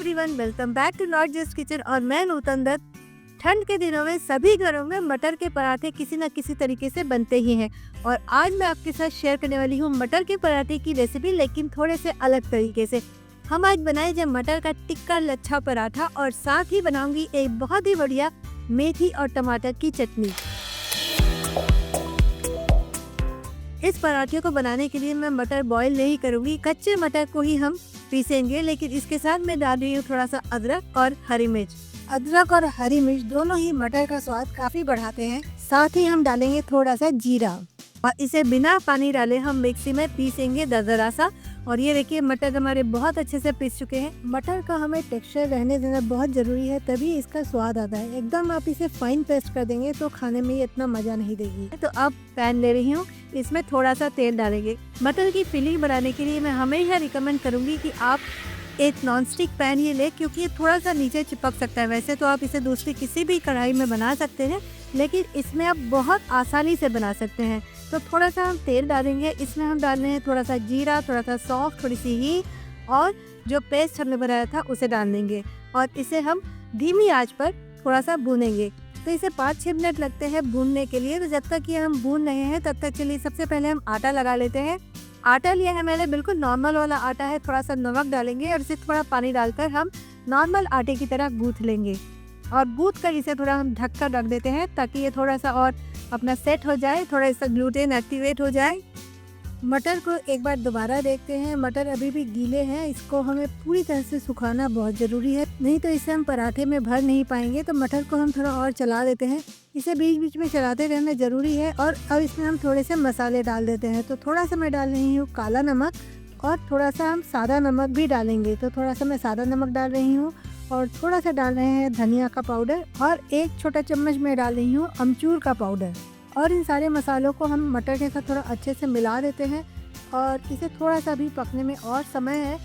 Everyone, welcome back to Not Just Kitchen और मैं नूतन दत्त। ठंड के दिनों में सभी घरों में मटर के पराठे किसी न किसी तरीके से बनते ही हैं और आज मैं आपके साथ शेयर करने वाली हूँ मटर के पराठे की रेसिपी, लेकिन थोड़े से अलग तरीके से। हम आज बनाएंगे मटर का टिक्का लच्छा पराठा और साथ ही बनाऊंगी एक बहुत ही बढ़िया मेथी और टमाटर की चटनी। इस पराठे को बनाने के लिए मैं मटर बॉईल नहीं करूंगी, कच्चे मटर को ही हम पीसेंगे, लेकिन इसके साथ मैं डाल रही हूँ थोड़ा सा अदरक और हरी मिर्च। अदरक और हरी मिर्च दोनों ही मटर का स्वाद काफी बढ़ाते हैं। साथ ही हम डालेंगे थोड़ा सा जीरा और इसे बिना पानी डाले हम मिक्सी में पीसेंगे दरदरा सा। और ये देखिए मटर हमारे बहुत अच्छे से पीस चुके हैं। मटर का हमें टेक्सचर रहने देना बहुत जरूरी है, तभी इसका स्वाद आता है। एकदम आप इसे फाइन पेस्ट कर देंगे तो खाने में इतना मजा नहीं देगी। तो अब पैन ले रही हूँ, इसमें थोड़ा सा तेल डालेंगे। मटर की फिलिंग बनाने के लिए मैं हमेशा रिकमेंड करूंगी कि आप एक नॉनस्टिक पैन ये ले, क्योंकि ये थोड़ा सा नीचे चिपक सकता है। वैसे तो आप इसे दूसरी किसी भी कढ़ाई में बना सकते हैं, लेकिन इसमें आप बहुत आसानी से बना सकते हैं। तो थोड़ा सा हम तेल डालेंगे, इसमें हम डाल रहे हैं थोड़ा सा जीरा, थोड़ा सा सौंफ, थोड़ी सी हींग और जो पेस्ट हमने बनाया था उसे डाल देंगे और इसे हम धीमी आंच पर थोड़ा सा भूनेंगे। तो इसे 5-6 मिनट लगते हैं भूनने के लिए। तो जब तक ये हम भून रहे हैं तब तक चलिए सबसे पहले हम आटा लगा लेते हैं। आटा लिया है मैंने, बिल्कुल नॉर्मल वाला आटा है। थोड़ा सा नमक डालेंगे और इसे थोड़ा पानी डालकर हम नॉर्मल आटे की तरह गूंथ लेंगे और गूंथ कर इसे थोड़ा हम ढक कर रख देते हैं ताकि ये थोड़ा सा और अपना सेट हो जाए, थोड़ा इसका ग्लूटेन एक्टिवेट हो जाए। मटर को एक बार दोबारा देखते हैं। मटर अभी भी गीले हैं, इसको हमें पूरी तरह से सुखाना बहुत ज़रूरी है, नहीं तो इसे हम पराठे में भर नहीं पाएंगे। तो मटर को हम थोड़ा और चला देते हैं, इसे बीच बीच में चलाते रहना ज़रूरी है। और अब इसमें हम थोड़े से मसाले डाल देते हैं। तो थोड़ा सा मैं डाल रही हूँ काला नमक और थोड़ा सा हम सादा नमक भी डालेंगे। तो थोड़ा सा मैं सादा नमक डाल रही हूँ और थोड़ा सा डाल रहे हैं धनिया का पाउडर और 1 छोटा चम्मच में डाल रही हूँ अमचूर का पाउडर। और इन सारे मसालों को हम मटर के साथ थोड़ा अच्छे से मिला देते हैं और इसे थोड़ा सा भी पकने में और समय है।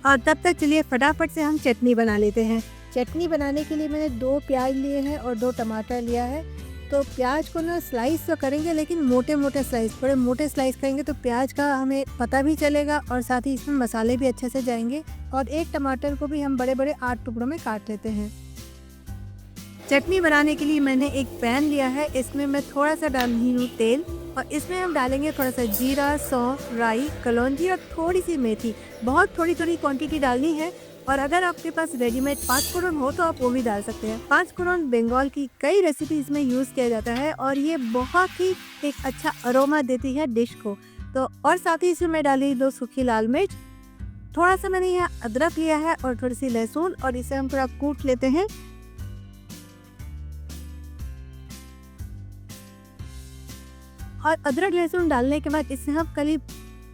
और तब तक चलिए फटाफट से हम चटनी बना लेते हैं। चटनी बनाने के लिए मैंने 2 प्याज लिए हैं और 2 टमाटर लिया है। तो प्याज को ना स्लाइस तो करेंगे, लेकिन मोटे मोटे स्लाइस, थोड़े मोटे स्लाइस करेंगे तो प्याज का हमें पता भी चलेगा और साथ ही इसमें मसाले भी अच्छे से जाएंगे। और 1 टमाटर को भी हम बड़े बड़े 8 टुकड़ों में काट लेते हैं। चटनी बनाने के लिए मैंने एक पैन लिया है, इसमें मैं थोड़ा सा डाल रही हूँ तेल और इसमें हम डालेंगे थोड़ा सा जीरा, सौंफ, राई, कलौंजी और थोड़ी सी मेथी। बहुत थोड़ी थोड़ी क्वांटिटी डालनी है। और अगर आपके पास रेडीमेड 5 फोड़न हो तो आप वो भी डाल सकते हैं। 5 फोड़न बंगाल की कई रेसिपीज में यूज़ किया जाता है और ये बहुत ही एक अच्छा अरोमा देती है डिश को। तो और साथ ही इसमें मैं डाली 2 सूखी लाल मिर्च, थोड़ा सा मैंने यहाँ अदरक लिया है और थोड़ी सी लहसुन और इसे हम थोड़ा कूट लेते हैं। और अदरक लहसुन डालने के बाद इसे हम करीब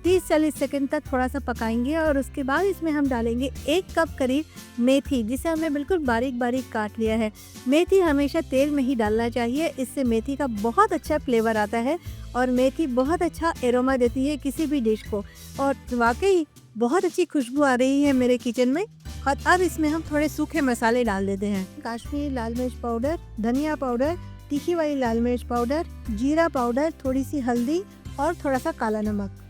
30-40 सेकंड तक थोड़ा सा पकाएंगे और उसके बाद इसमें हम डालेंगे 1 कप करीब मेथी, जिसे हमने बिल्कुल बारीक बारीक काट लिया है। मेथी हमेशा तेल में ही डालना चाहिए, इससे मेथी का बहुत अच्छा फ्लेवर आता है और मेथी बहुत अच्छा एरोमा देती है किसी भी डिश को। और वाकई बहुत अच्छी खुशबू आ रही है मेरे किचन में। और अब इसमें हम थोड़े सूखे मसाले डाल देते हैं। कश्मीरी लाल मिर्च पाउडर, धनिया पाउडर, तीखी वाली लाल मिर्च पाउडर, जीरा पाउडर, थोड़ी सी हल्दी और थोड़ा सा काला नमक।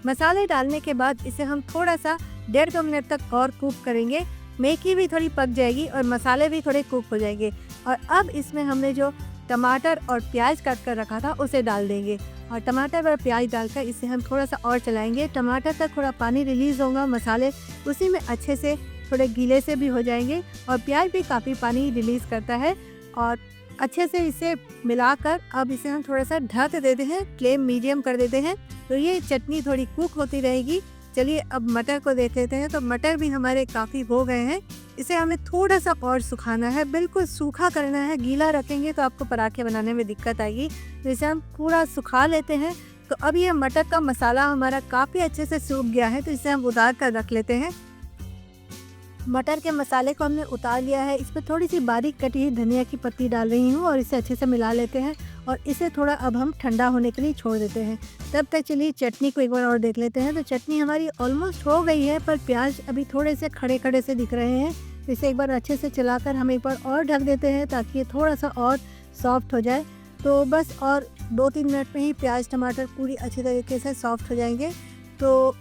मसाले डालने के बाद इसे हम थोड़ा सा 1.5-2 मिनट तक और कुक करेंगे। मेथी भी थोड़ी पक जाएगी और मसाले भी थोड़े कुक हो जाएंगे। और अब इसमें हमने जो टमाटर और प्याज काट कर रखा था उसे डाल देंगे और टमाटर और प्याज डालकर इसे हम थोड़ा सा और चलाएंगे। टमाटर तक थोड़ा पानी रिलीज होगा, मसाले उसी में अच्छे से थोड़े गीले से भी हो जाएंगे और प्याज भी काफ़ी पानी रिलीज करता है। और अच्छे से इसे मिलाकर अब इसे हम थोड़ा सा ढक देते हैं, फ्लेम मीडियम कर देते हैं। तो ये चटनी थोड़ी कुक होती रहेगी। चलिए अब मटर को देख लेते हैं। तो मटर भी हमारे काफ़ी हो गए हैं, इसे हमें थोड़ा सा और सुखाना है, बिल्कुल सूखा करना है। गीला रखेंगे तो आपको पराठे बनाने में दिक्कत आएगी, तो इसे हम पूरा सुखा लेते हैं। तो अब ये मटर का मसाला हमारा काफ़ी अच्छे से सूख गया है, तो इसे हम उतार कर रख लेते हैं। मटर के मसाले को हमने उतार लिया है। इसमें थोड़ी सी बारीक कटी हुई धनिया की पत्ती डाल रही हूँ और इसे अच्छे से मिला लेते हैं और इसे थोड़ा अब हम ठंडा होने के लिए छोड़ देते हैं। तब तक चलिए चटनी को एक बार और देख लेते हैं। तो चटनी हमारी ऑलमोस्ट हो गई है, पर प्याज अभी थोड़े से खड़े खड़े से दिख रहे हैं। तो इसे एक बार अच्छे से चलाकर हम एक बार और ढक देते हैं ताकि ये थोड़ा सा और सॉफ्ट हो जाए। तो बस और 2-3 मिनट में ही प्याज टमाटर पूरी अच्छी तरीके से सॉफ्ट हो जाएंगे। तो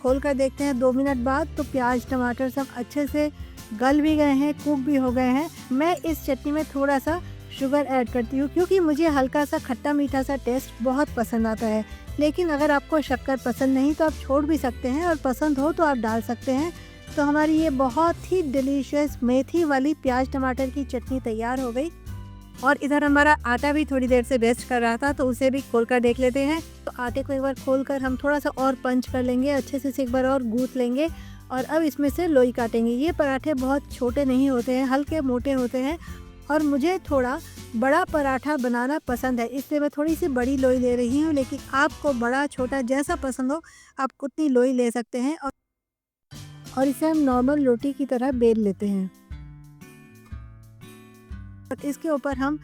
खोल कर देखते हैं 2 मिनट बाद, तो प्याज टमाटर सब अच्छे से गल भी गए हैं, कुक भी हो गए हैं। मैं इस चटनी में थोड़ा सा शुगर ऐड करती हूँ क्योंकि मुझे हल्का सा खट्टा मीठा सा टेस्ट बहुत पसंद आता है। लेकिन अगर आपको शक्कर पसंद नहीं तो आप छोड़ भी सकते हैं, और पसंद हो तो आप डाल सकते हैं। तो हमारी ये बहुत ही डिलीशियस मेथी वाली प्याज टमाटर की चटनी तैयार हो गई। और इधर हमारा आटा भी थोड़ी देर से रेस्ट कर रहा था, तो उसे भी खोल कर देख लेते हैं। तो आटे को एक बार खोल कर हम थोड़ा सा और पंच कर लेंगे, अच्छे से एक बार और गूंथ लेंगे। और अब इसमें से लोई काटेंगे। ये पराठे बहुत छोटे नहीं होते हैं, हल्के मोटे होते हैं, और मुझे थोड़ा बड़ा पराठा बनाना पसंद है, इसलिए मैं थोड़ी सी बड़ी लोई ले रही हूँ। लेकिन आपको बड़ा छोटा जैसा पसंद हो आप उतनी लोई ले सकते हैं। और इसे हम नॉर्मल रोटी की तरह बेल लेते हैं। और इसके ऊपर हम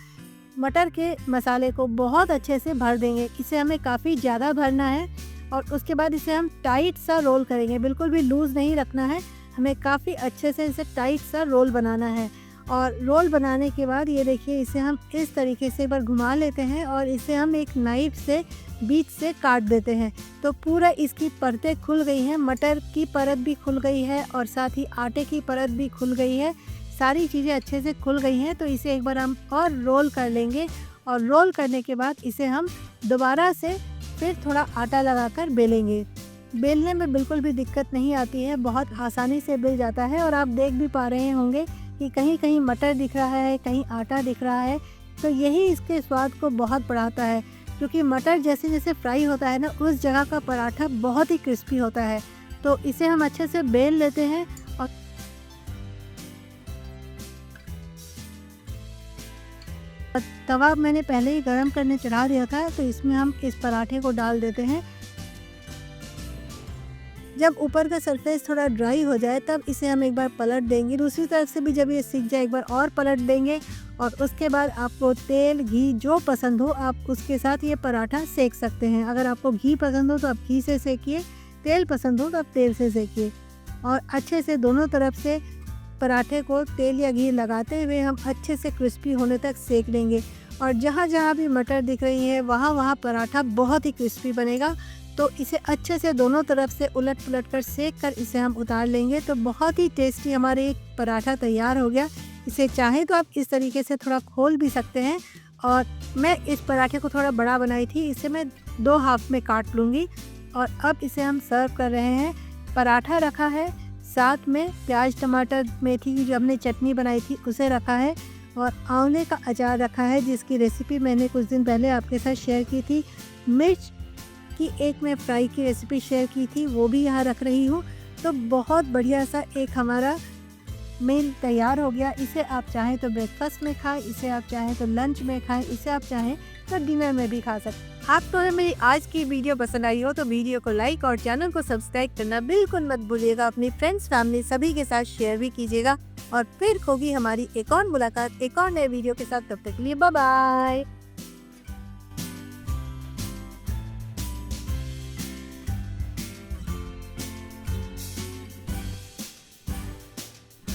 मटर के मसाले को बहुत अच्छे से भर देंगे। इसे हमें काफ़ी ज़्यादा भरना है, और उसके बाद इसे हम टाइट सा रोल करेंगे। बिल्कुल भी लूज़ नहीं रखना है, हमें काफ़ी अच्छे से इसे टाइट सा रोल बनाना है। और रोल बनाने के बाद ये देखिए, इसे हम इस तरीके से एक बार घुमा लेते हैं और इसे हम एक नाइफ से बीच से काट देते हैं। तो पूरा इसकी परतें खुल गई हैं, मटर की परत भी खुल गई है और साथ ही आटे की परत भी खुल गई है। सारी चीज़ें अच्छे से खुल गई हैं। तो इसे एक बार हम और रोल कर लेंगे, और रोल करने के बाद इसे हम दोबारा से फिर थोड़ा आटा लगाकर बेलेंगे। बेलने में बिल्कुल भी दिक्कत नहीं आती है, बहुत आसानी से बेल जाता है। और आप देख भी पा रहे होंगे कि कहीं कहीं मटर दिख रहा है, कहीं आटा दिख रहा है। तो यही इसके स्वाद को बहुत बढ़ाता है, क्योंकि मटर जैसे जैसे फ्राई होता है ना, उस जगह का पराठा बहुत ही क्रिस्पी होता है। तो इसे हम अच्छे से बेल लेते हैं। और तवा मैंने पहले ही गरम करने चढ़ा दिया था, तो इसमें हम इस पराठे को डाल देते हैं। जब ऊपर का सरफेस थोड़ा ड्राई हो जाए तब इसे हम एक बार पलट देंगे। दूसरी तरफ से भी जब ये सीख जाए एक बार और पलट देंगे। और उसके बाद आपको तेल घी जो पसंद हो आप उसके साथ ये पराठा सेक सकते हैं। अगर आपको घी पसंद हो तो आप घी से सेकिए, तेल पसंद हो तो आप तेल से सेकिए। और अच्छे से दोनों तरफ से पराठे को तेल या घी लगाते हुए हम अच्छे से क्रिस्पी होने तक सेक लेंगे। और जहाँ जहाँ भी मटर दिख रही है वहाँ वहाँ पराठा बहुत ही क्रिस्पी बनेगा। तो इसे अच्छे से दोनों तरफ से उलट पुलट कर सेक कर इसे हम उतार लेंगे। तो बहुत ही टेस्टी हमारे एक पराठा तैयार हो गया। इसे चाहे तो आप इस तरीके से थोड़ा खोल भी सकते हैं। और मैं इस पराठे को थोड़ा बड़ा बनाई थी, इसे मैं 2 हाफ में काट लूँगी। और अब इसे हम सर्व कर रहे हैं। पराठा रखा है, साथ में प्याज टमाटर मेथी की जो हमने चटनी बनाई थी उसे रखा है, और आंवले का अचार रखा है जिसकी रेसिपी मैंने कुछ दिन पहले आपके साथ शेयर की थी। मिर्च की एक मैं फ्राई की रेसिपी शेयर की थी, वो भी यहाँ रख रही हूँ। तो बहुत बढ़िया सा एक हमारा मील तैयार हो गया। इसे आप चाहें तो ब्रेकफास्ट में खाएं, इसे आप चाहें तो लंच में खाएं, इसे आप चाहें तो डिनर में भी खा सकते हैं। आपको अगर मेरी आज की वीडियो पसंद आई हो तो वीडियो को लाइक और चैनल को सब्सक्राइब करना बिल्कुल मत भूलिएगा। अपनी फ्रेंड्स फैमिली सभी के साथ शेयर भी कीजिएगा। और फिर होगी हमारी एक और मुलाकात एक और नए वीडियो के साथ। तब तक के लिए बाय बाय।